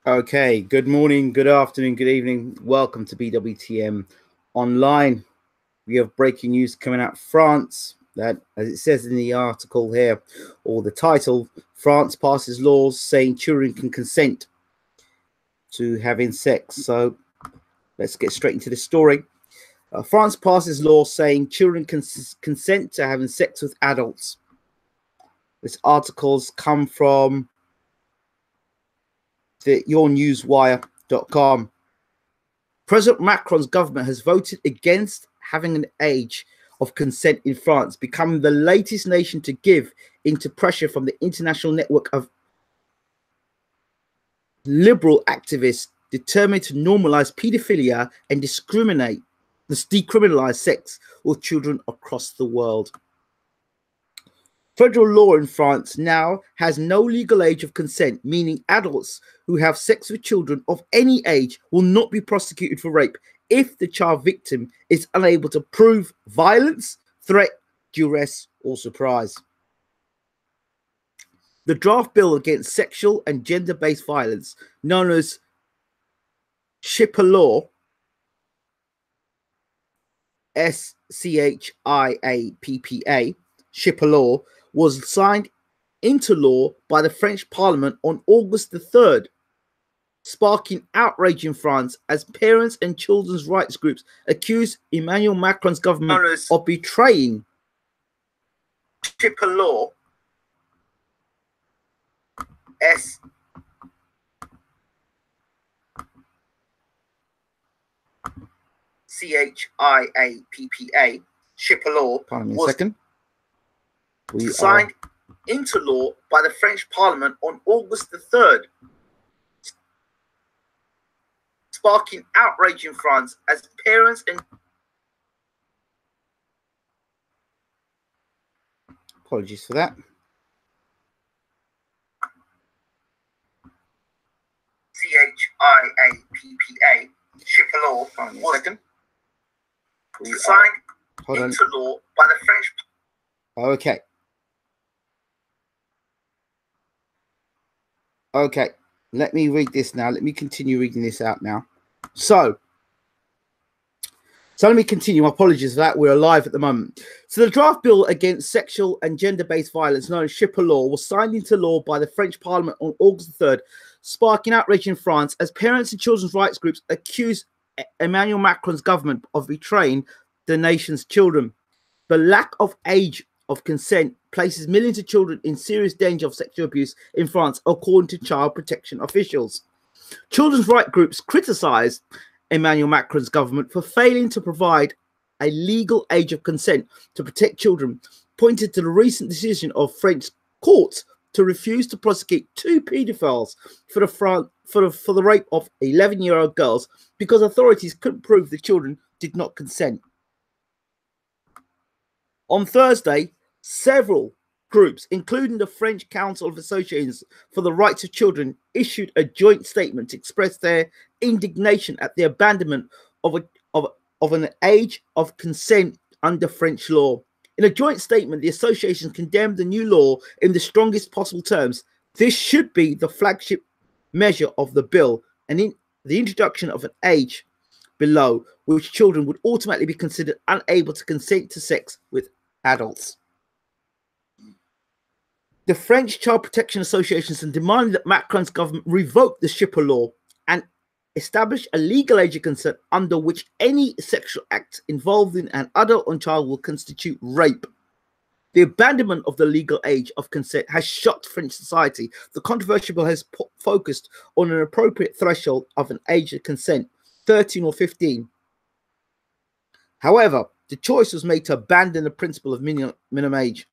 Okay, good morning, good afternoon, good evening. Welcome to BWTM Online. We have breaking news coming out of France that, as it says in the article here, or the title, France passes laws saying children can consent to having sex. So let's get straight into the story. France passes laws saying children can consent to having sex with adults. This article's come from the yournewswire.com. President Macron's government has voted against having an age of consent in France, becoming the latest nation to give into pressure from the international network of liberal activists determined to normalize pedophilia and decriminalize sex with children across the world. Federal law in France now has no legal age of consent, meaning adults who have sex with children of any age will not be prosecuted for rape if the child victim is unable to prove violence, threat, duress, or surprise. The draft bill against sexual and gender-based violence, known as SHIPA law, SCHIAPPA, SHIPA law, was signed into law by the French Parliament on August the 3rd, sparking outrage in France as parents and children's rights groups accused Emmanuel Macron's government of betraying SHIPA law, SCHIAPPA, SHIPA law, Pardon me a second. Signed into law by the French Parliament on August the 3rd, sparking outrage in France as parents and... Apologies for that. SCHIAPPA, SHIPA law, was signed into law by the French... Okay. Okay, let me read this now. Let me continue reading this out now. So let me continue. Apologies for that. We're live at the moment. So the draft bill against sexual and gender-based violence, known as SHIPA law, was signed into law by the French Parliament on August 3rd, sparking outrage in France as parents and children's rights groups accused Emmanuel Macron's government of betraying the nation's children. The lack of age of consent places millions of children in serious danger of sexual abuse in France, according to child protection officials. Children's rights groups criticized Emmanuel Macron's government for failing to provide a legal age of consent to protect children, pointed to the recent decision of French courts to refuse to prosecute two pedophiles for the rape of 11-year-old girls because authorities couldn't prove the children did not consent. On Thursday, several groups, including the French Council of Associations for the Rights of Children, issued a joint statement to express their indignation at the abandonment of an age of consent under French law. In a joint statement, the associations condemned the new law in the strongest possible terms. This should be the flagship measure of the bill, and in the introduction of an age below which children would automatically be considered unable to consent to sex with adults. The French Child Protection Associations have demanded that Macron's government revoke the SHIPA law and establish a legal age of consent under which any sexual act involving an adult or child will constitute rape. The abandonment of the legal age of consent has shocked French society. The controversial bill has focused on an appropriate threshold of an age of consent, 13 or 15. However, the choice was made to abandon the principle of minimum age.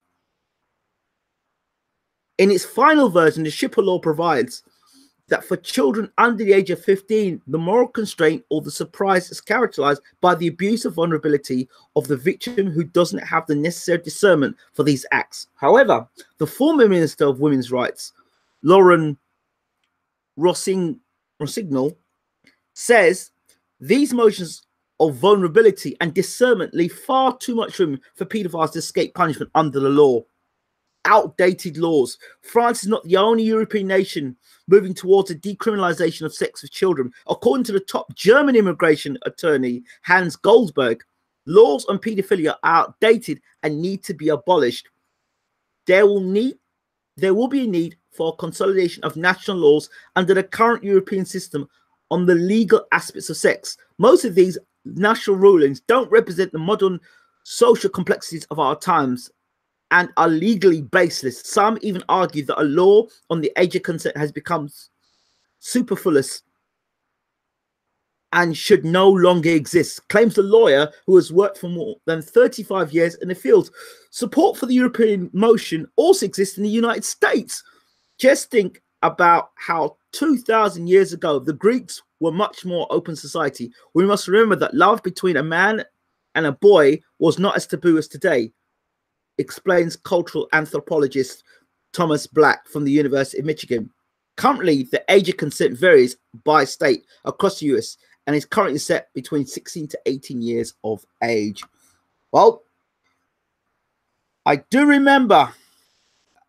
In its final version, the SHIPA law provides that for children under the age of 15, the moral constraint or the surprise is characterized by the abuse of vulnerability of the victim who doesn't have the necessary discernment for these acts. However, the former Minister of Women's Rights, Lauren Rossignol, says these motions of vulnerability and discernment leave far too much room for pedophiles to escape punishment under the law. outdated laws. France is not the only European nation moving towards a decriminalization of sex with children. According to the top German immigration attorney, Hans Goldberg, laws on pedophilia are outdated and need to be abolished. There will be a need for consolidation of national laws under the current European system on the legal aspects of sex. Most of these national rulings don't represent the modern social complexities of our times and are legally baseless. Some even argue that a law on the age of consent has become superfluous and should no longer exist, claims the lawyer who has worked for more than 35 years in the field. Support for the European motion also exists in the United States. Just think about how 2,000 years ago, the Greeks were much more open society. We must remember that love between a man and a boy was not as taboo as today, explains cultural anthropologist Thomas Black from the University of Michigan. Currently, the age of consent varies by state across the US and is currently set between 16 to 18 years of age. Well, I do remember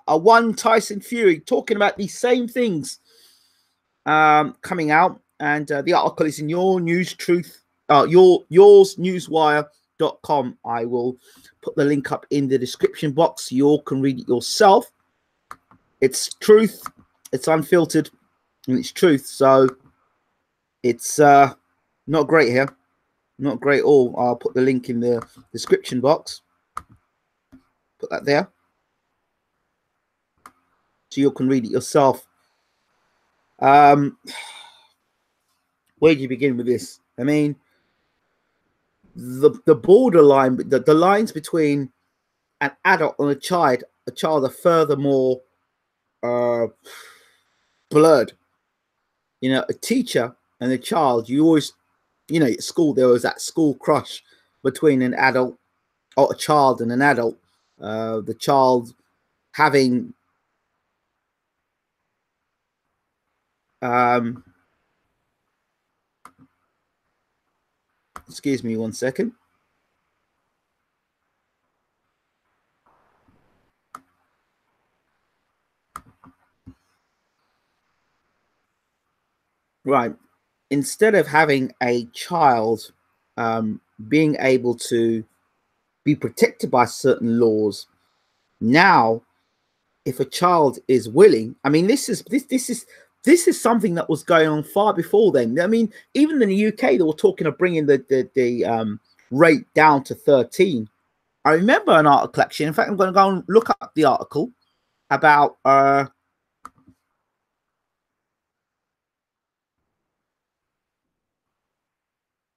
one Tyson Fury talking about these same things coming out, and the article is in Your News Truth, yoursnewswire.com. I will put the link up in the description box. You all can read it yourself. It's truth, it's unfiltered, and it's truth. So it's not great here, not great at all. I'll put the link in the description box. Put that there, so you can read it yourself. Where do you begin with this? I mean, the borderline, the lines between an adult and a child are furthermore blurred. You know, a teacher and a child, you always, you know, at school there was that school crush between an adult or a child and an adult. The child having excuse me one second. Right. Instead of having a child being able to be protected by certain laws, now if a child is willing, I mean, this is something that was going on far before then. I mean, even in the UK, they were talking of bringing the rate down to 13. I remember an article, actually. In fact, I'm going to go and look up the article about I'm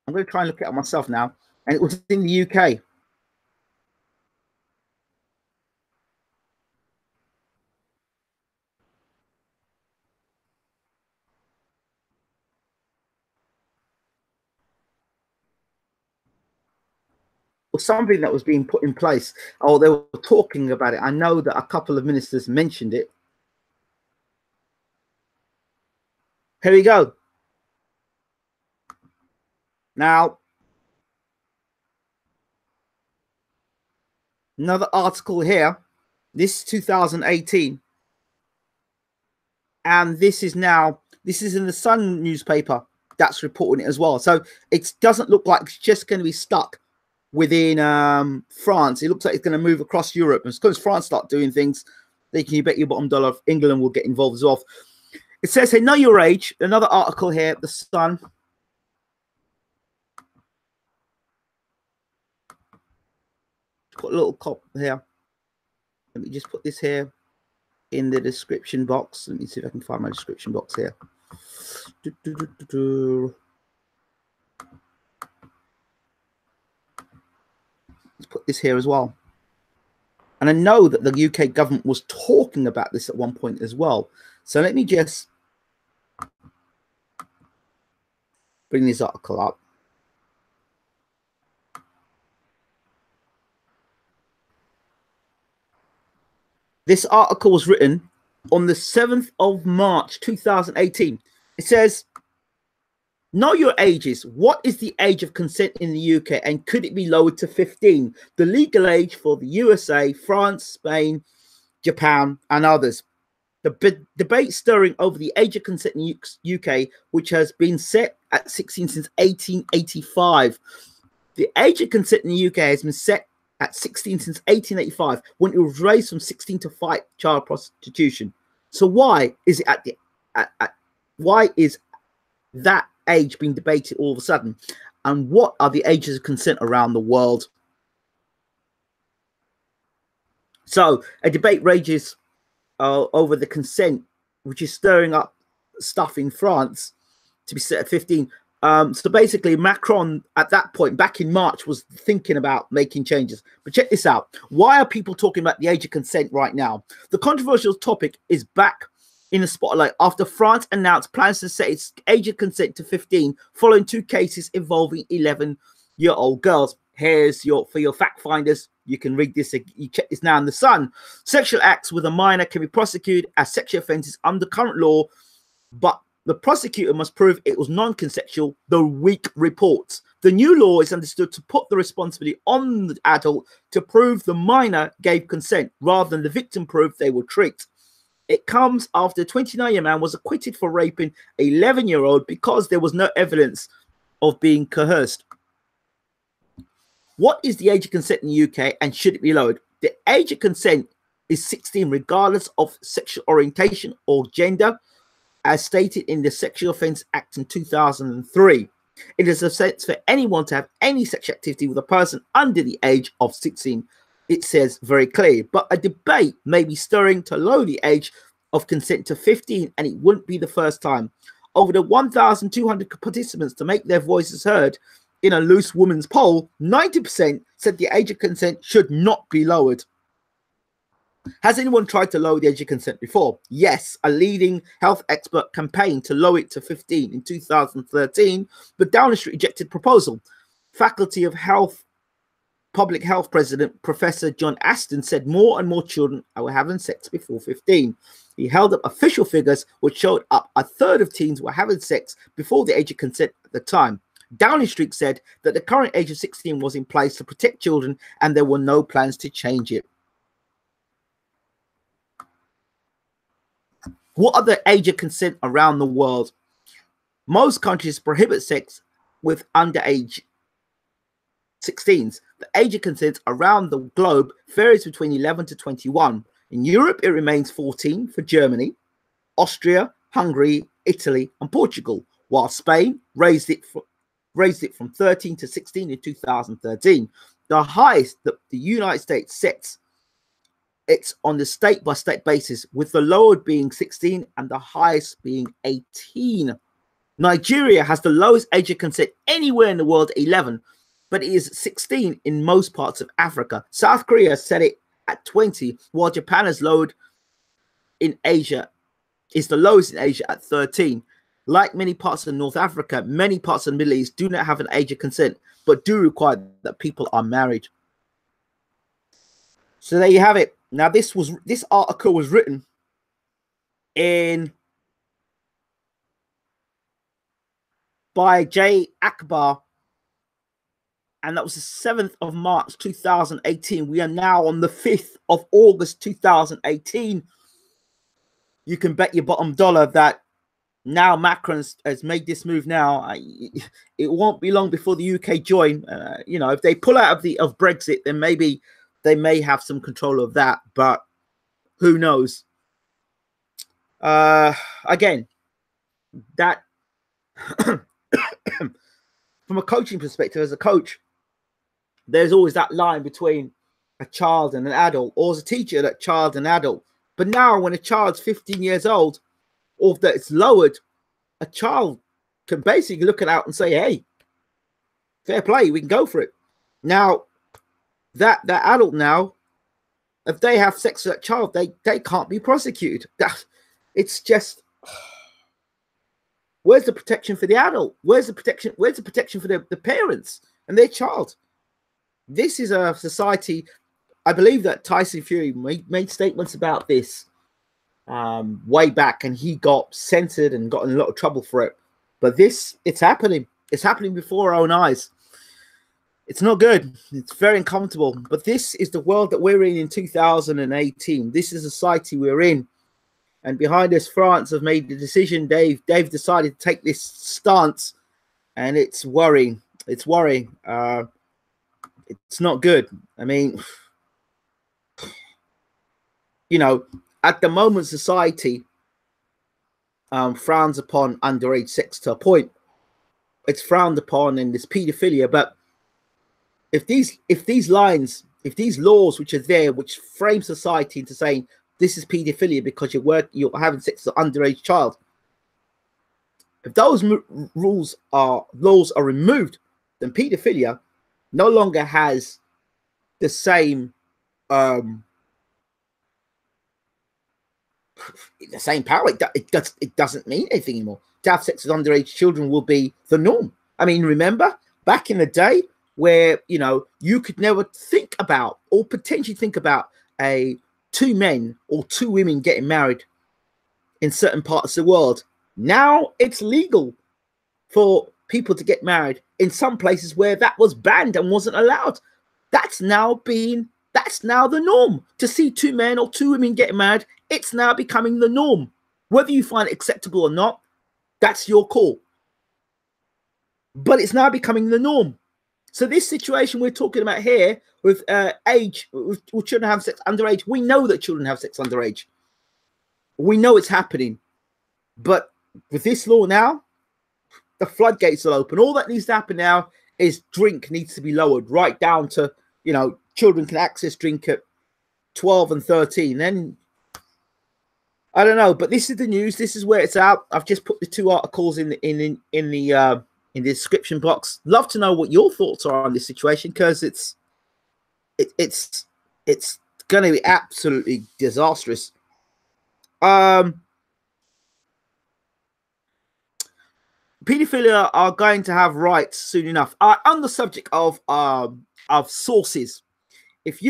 going to try and look it up myself now, and it was in the UK. Or something that was being put in place. Oh, they were talking about it. I know that a couple of ministers mentioned it. Here we go. Now, another article here. This is 2018. And this is in the Sun newspaper that's reporting it as well. So it doesn't look like it's just going to be stuck within France. It looks like it's going to move across Europe. And because France start doing things, they can, you bet your bottom dollar, England will get involved as well. It says here, know your age. Another article here, the Sun. Got a little cop here. Let me just put this here in the description box. Let me see if I can find my description box here. Let's put this here as well. And I know that the UK government was talking about this at one point as well. So let me just bring this article up. This article was written on the 7th of March, 2018. It says, know your ages. What is the age of consent in the UK and could it be lowered to 15? The legal age for the USA, France, Spain, Japan, and others. The debate stirring over the age of consent in UK, which has been set at 16 since 1885. The age of consent in the UK has been set at 16 since 1885, when it was raised from 16 to fight child prostitution. So why is it why is that age being debated all of a sudden? And what are the ages of consent around the world? So a debate rages over the consent, which is stirring up stuff in France to be set at 15. So basically, Macron at that point, back in March, was thinking about making changes. But check this out. Why are people talking about the age of consent right now? The controversial topic is back in the spotlight after France announced plans to set its age of consent to 15 following 2 cases involving 11-year-old girls. Here's for your fact finders. You can read this. You check this now in the Sun. Sexual acts with a minor can be prosecuted as sexual offences under current law, but the prosecutor must prove it was non-consensual, the weak reports. The new law is understood to put the responsibility on the adult to prove the minor gave consent rather than the victim prove they were tricked. It comes after a 29-year man was acquitted for raping an 11-year-old because there was no evidence of being coerced. What is the age of consent in the UK, and should it be lowered? The age of consent is 16 regardless of sexual orientation or gender, as stated in the Sexual Offence Act in 2003. It is a sense for anyone to have any sexual activity with a person under the age of 16. It says very clear, but a debate may be stirring to lower the age of consent to 15, and it wouldn't be the first time. Over the 1,200 participants to make their voices heard in a Loose Women's poll, 90% said the age of consent should not be lowered. Has anyone tried to lower the age of consent before? Yes, a leading health expert campaigned to lower it to 15 in 2013, but Downing Street rejected proposal. Faculty of Public Health President Professor John Aston said more and more children were having sex before 15. He held up official figures which showed up a third of teens were having sex before the age of consent at the time. Downing Street said that the current age of 16 was in place to protect children and there were no plans to change it. What are the age of consent around the world? Most countries prohibit sex with underage 16s. The age of consent around the globe varies between 11 to 21. In Europe, it remains 14 for Germany, Austria, Hungary, Italy, and Portugal, while Spain raised it from 13 to 16 in 2013. The highest that the United States sets, it's on the state-by-state basis, with the lower being 16 and the highest being 18. Nigeria has the lowest age of consent anywhere in the world, 11, but it is 16 in most parts of Africa. South Korea set it at 20, while Japan is lowered in Asia, is the lowest in Asia at 13. Like many parts of North Africa, many parts of the Middle East do not have an age of consent, but do require that people are married. So there you have it. Now, this article was written by J. Akbar, and that was the 7th of March 2018. We are now on the 5th of August 2018. You can bet your bottom dollar that now Macron has made this move now. It won't be long before the UK join. If they pull out of Brexit, then maybe they may have some control of that, but who knows? Again, that from a coaching perspective, as a coach, there's always that line between a child and an adult, or as a teacher, that child and adult. But now when a child's 15 years old, or that it's lowered, a child can basically look it out and say, hey, fair play, we can go for it. Now, that adult now, if they have sex with that child, they can't be prosecuted. It's just, where's the protection for the adult? Where's the protection for the parents and their child? This is a society. I believe that Tyson Fury made statements about this way back, and he got censored and got in a lot of trouble for it. But it's happening. It's happening before our own eyes. It's not good. It's very uncomfortable. But this is the world that we're in 2018. This is the society we're in. And behind us, France have made the decision. They've decided to take this stance, and it's worrying. It's worrying. It's not good. I mean, you know, at the moment, society frowns upon underage sex to a point. It's frowned upon in this paedophilia. But if these laws which are there, which frame society into saying this is paedophilia because you're having sex with an underage child, if those laws are removed, then paedophilia no longer has the same power. It doesn't mean anything anymore. To have sex with underage children will be the norm. I mean, remember back in the day where, you know, you could never think about or potentially think about two men or two women getting married in certain parts of the world. Now it's legal for people to get married in some places where that was banned and wasn't allowed. That's now the norm. To see two men or two women getting married, it's now becoming the norm. Whether you find it acceptable or not, that's your call. But it's now becoming the norm. So this situation we're talking about here with with children have sex underage, we know that children have sex underage. We know it's happening. But with this law now, the floodgates will open. All that needs to happen now is drink needs to be lowered right down to, you know, children can access drink at 12 and 13. Then I don't know, but this is the news. This is where it's out. I've just put the two articles in the description box. Love to know what your thoughts are on this situation, because it's going to be absolutely disastrous. Pedophilia are going to have rights soon enough. On the subject of sources, if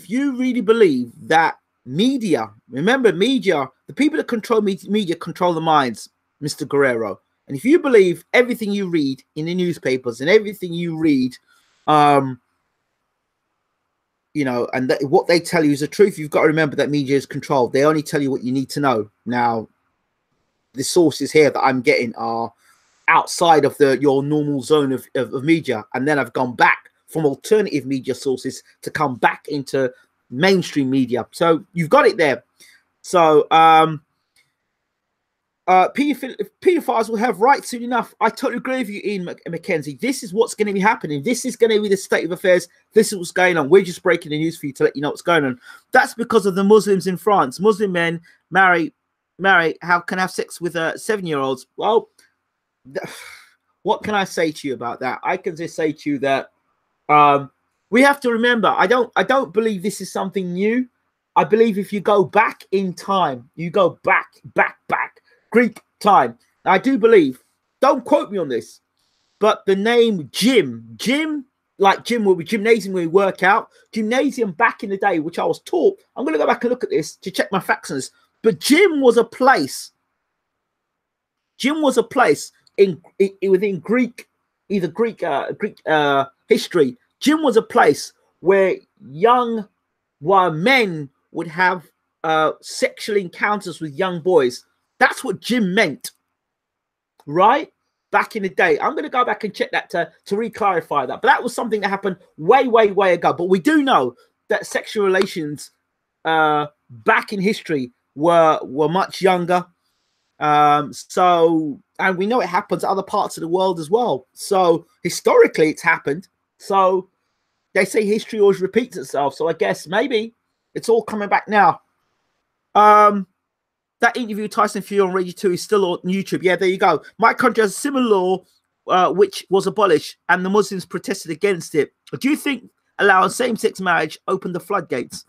you really believe that media, remember media, the people that control media control the minds, Mr. Guerrero. And if you believe everything you read in the newspapers and everything you read, you know, and that what they tell you is the truth, you've got to remember that media is controlled. They only tell you what you need to know. Now, the sources here that I'm getting are outside of your normal zone of media, and then I've gone back from alternative media sources to come back into mainstream media. So you've got it there. So pedophiles will have rights soon enough. I totally agree with you, Ian Mackenzie. This is what's going to be happening. This is going to be the state of affairs. This is what's going on. We're just breaking the news for you to let you know what's going on. That's because of the Muslims in France. Muslim men can have sex with 7-year-olds. Well, what can I say to you about that? I can just say to you that we have to remember, I don't believe this is something new. I believe if you go back in time, you go back Greek time. I do believe, don't quote me on this, but the name gym, like gym will be gymnasium where we work out. Gymnasium back in the day, which I was taught. I'm going to go back and look at this to check my facts on this. But gym was a place. Gym was a place within Greek, either Greek history. Gym was a place where young men would have sexual encounters with young boys. That's what gym meant, right? Back in the day. I'm going to go back and check that to re-clarify that. But that was something that happened way ago. But we do know that sexual relations back in history were much younger. And we know it happens in other parts of the world as well. So historically it's happened. So they say history always repeats itself. So I guess maybe it's all coming back now. That interview Tyson Fury on Radio 2 is still on YouTube. Yeah, there you go. My country has a similar law which was abolished, and the Muslims protested against it. Do you think allowing same-sex marriage opened the floodgates?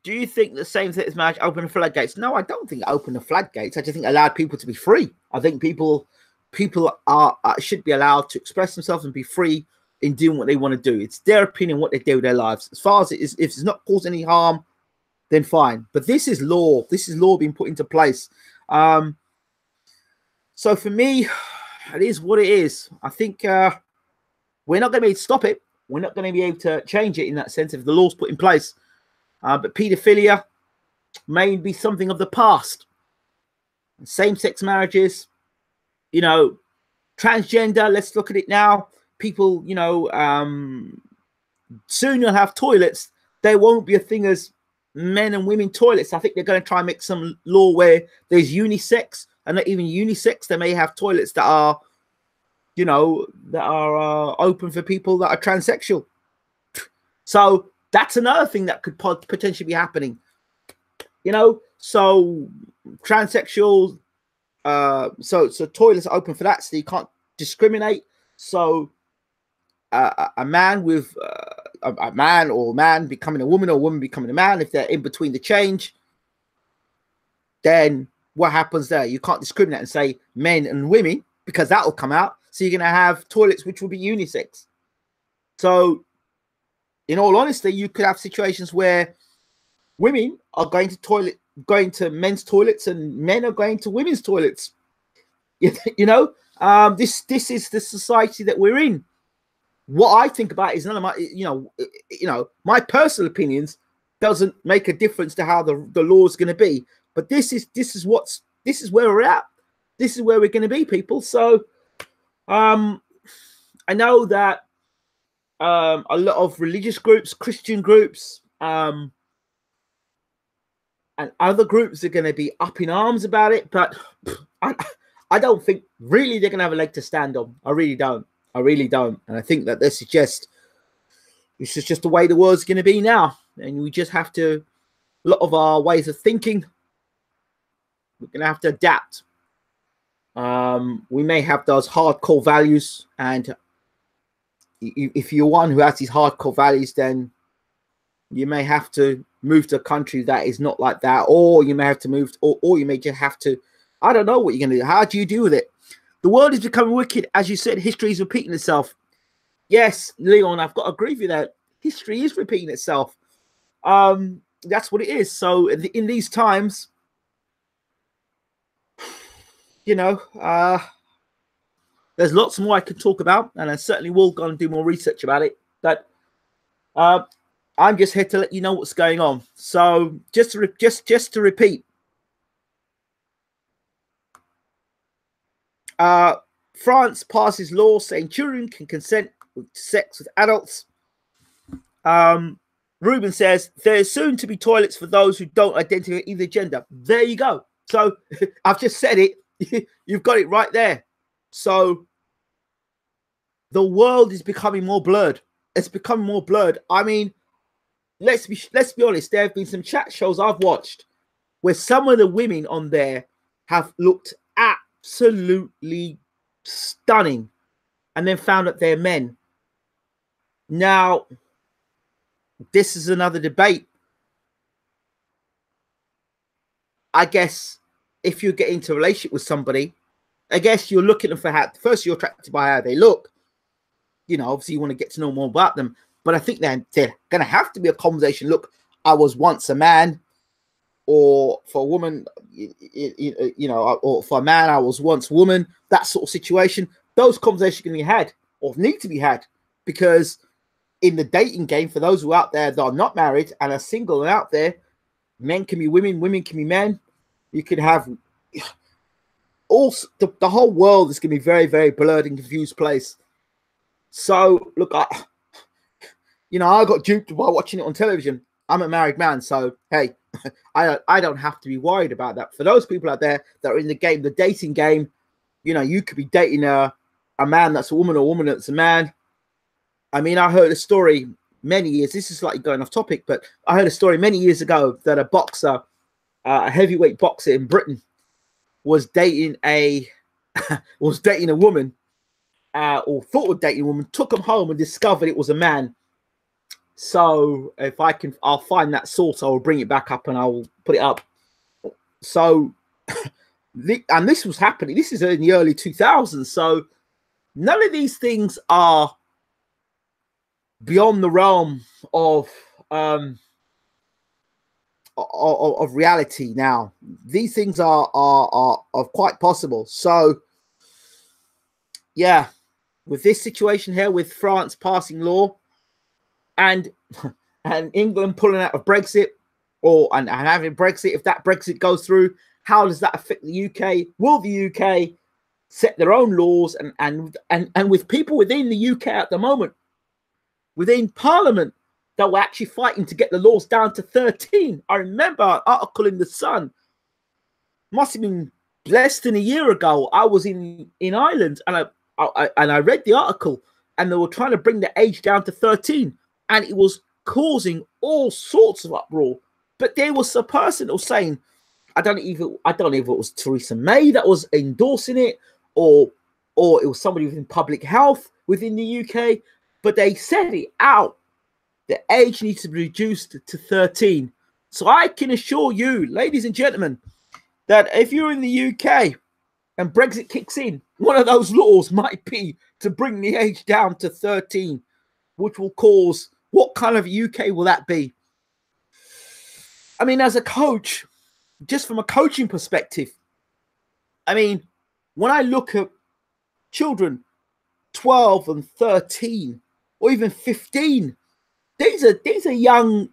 Do you think the same-sex marriage opened the floodgates? No, I don't think it opened the floodgates. I just think it allowed people to be free. I think people people should be allowed to express themselves and be free in doing what they want to do. It's their opinion, what they do with their lives. As far as it is, if it's not causing any harm, then fine. But this is law. This is law being put into place. So for me, it is what it is. I think we're not going to be able to stop it. We're not going to be able to change it in that sense if the law's put in place. But paedophilia may be something of the past. Same-sex marriages, you know, transgender, let's look at it now. People, you know, soon you'll have toilets. There won't be a thing as men and women toilets. I think they're going to try and make some law where there's unisex, and not even unisex. They may have toilets that are, you know, that are open for people that are transsexual. So that's another thing that could potentially be happening. You know, so transsexuals, so toilets are open for that, so you can't discriminate. So a man with a man or a man becoming a woman or a woman becoming a man, if they're in between the change, then what happens there? You can't discriminate and say men and women, because that will come out. So you're going to have toilets which will be unisex. So in all honesty, you could have situations where women are going to men's toilets and men are going to women's toilets. You know, this is the society that we're in. What I think about is none of my, you know, my personal opinions doesn't make a difference to how the law is going to be. But this is where we're at. This is where we're going to be, people. So I know that a lot of religious groups, Christian groups, and other groups are going to be up in arms about it, but I don't think really they're going to have a leg to stand on. I really don't. I really don't. And I think that this is just the way the world's going to be now. And we just have to, a lot of our ways of thinking, we're going to have to adapt. We may have those hardcore values, and if you're one who has these hardcore values, then you may have to move to a country that is not like that, or you may have to move, or you may just have to, I don't know what you're going to do. How do you deal with it? The world is becoming wicked. As you said, history is repeating itself. Yes, Leon, I've got to agree with you that history is repeating itself. That's what it is. So in these times, you know, there's lots more I could talk about, and I certainly will go and do more research about it. But I'm just here to let you know what's going on. So just to repeat, France passes law saying children can consent with sex with adults. Ruben says there's soon to be toilets for those who don't identify either gender. There you go. So I've just said it. You've got it right there. So the world is becoming more blurred. It's becoming more blurred. I mean, let's be honest. There have been some chat shows I've watched where some of the women on there have looked absolutely stunning, and then found that they're men. Now, this is another debate. I guess if you get into a relationship with somebody, I guess you're looking for how, first you're attracted by how they look. You know, obviously you want to get to know more about them. But I think they're going to have to be a conversation. Look, I was once a man, or for a woman, you know, or for a man, I was once a woman. That sort of situation. Those conversations can be had, or need to be had, because in the dating game, for those who are out there that are not married and are single and out there, men can be women, women can be men. You could have all the whole world is going to be very, very blurred and confused place. So look, I got duped by watching it on television. I'm a married man, so hey, I don't have to be worried about that. For those people out there that are in the game, the dating game, you know, you could be dating a man that's a woman or a woman that's a man. I mean, I heard a story many years. This is slightly going off topic, but I heard a story many years ago that a boxer, a heavyweight boxer in Britain, was dating a woman, or thought of dating a woman, took him home and discovered it was a man. So if I can, I'll find that source. I will bring it back up and I will put it up. So and this was happening. This is in the early 2000s. So none of these things are beyond the realm of reality now. These things are quite possible. So yeah, with this situation here, with France passing law and England pulling out of Brexit, and having Brexit, if that Brexit goes through, how does that affect the UK? Will the UK set their own laws? And with people within the UK at the moment, within Parliament, that were actually fighting to get the laws down to 13. I remember an article in The Sun, must have been less than a year ago. I was in Ireland, and I read the article, and they were trying to bring the age down to 13, and it was causing all sorts of uproar. But there was a person that was saying, I don't know if it was Theresa May that was endorsing it, or it was somebody within public health within the UK, but they said it out. The age needs to be reduced to 13. So I can assure you, ladies and gentlemen, that if you're in the UK and Brexit kicks in, one of those laws might be to bring the age down to 13, which will cause, what kind of UK will that be? I mean, as a coach, just from a coaching perspective, I mean, when I look at children 12 and 13 or even 15, these are young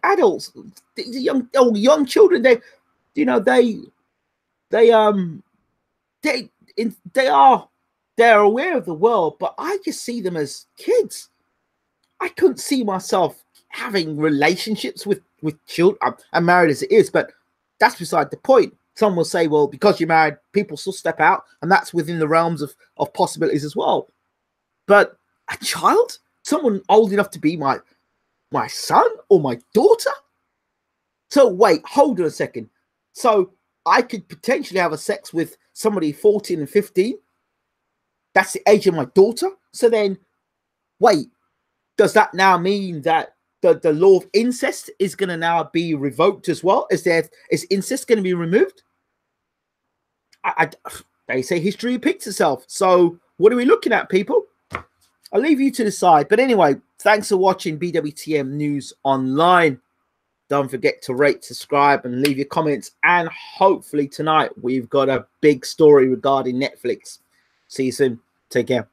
adults. These are young children. They're aware of the world, but I just see them as kids. I couldn't see myself having relationships with children. I'm married as it is, but that's beside the point. Some will say, well, because you're married, people still step out, and that's within the realms of possibilities as well. But a child, someone old enough to be my son or my daughter? So wait, hold on a second. So I could potentially have a sex with somebody 14 and 15. That's the age of my daughter. So then, wait, does that now mean that the law of incest is going to now be revoked as well? Is incest going to be removed? They say history repeats itself. So what are we looking at, people? I'll leave you to decide. But anyway, thanks for watching BWTM News Online. Don't forget to rate, subscribe, and leave your comments. And hopefully tonight we've got a big story regarding Netflix. See you soon. Take care.